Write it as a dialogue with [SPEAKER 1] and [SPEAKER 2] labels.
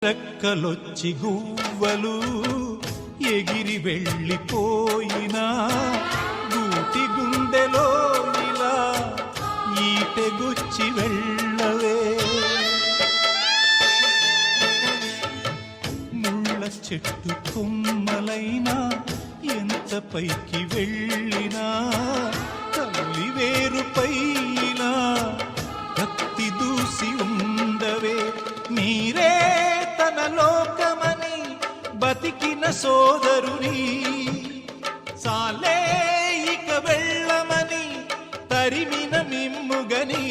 [SPEAKER 1] రెక్కలొచ్చి గువ్వలు ఎగిరి వెళ్ళిపోయినా గూటి గుండెలో ఇలా ఈటెగుచ్చి వెళ్ళవే. ముళ్ళ చెట్టు కొమ్మలైనా ఎంత పైకి వెళ్ళినా తల్లి వేరుపై ఇలా కత్తి దూసి ఉండవే. మీరే తన లోకమని బతికిన సోదరుని సాలే ఇక వెళ్ళమని తరిమిన మిమ్ముగని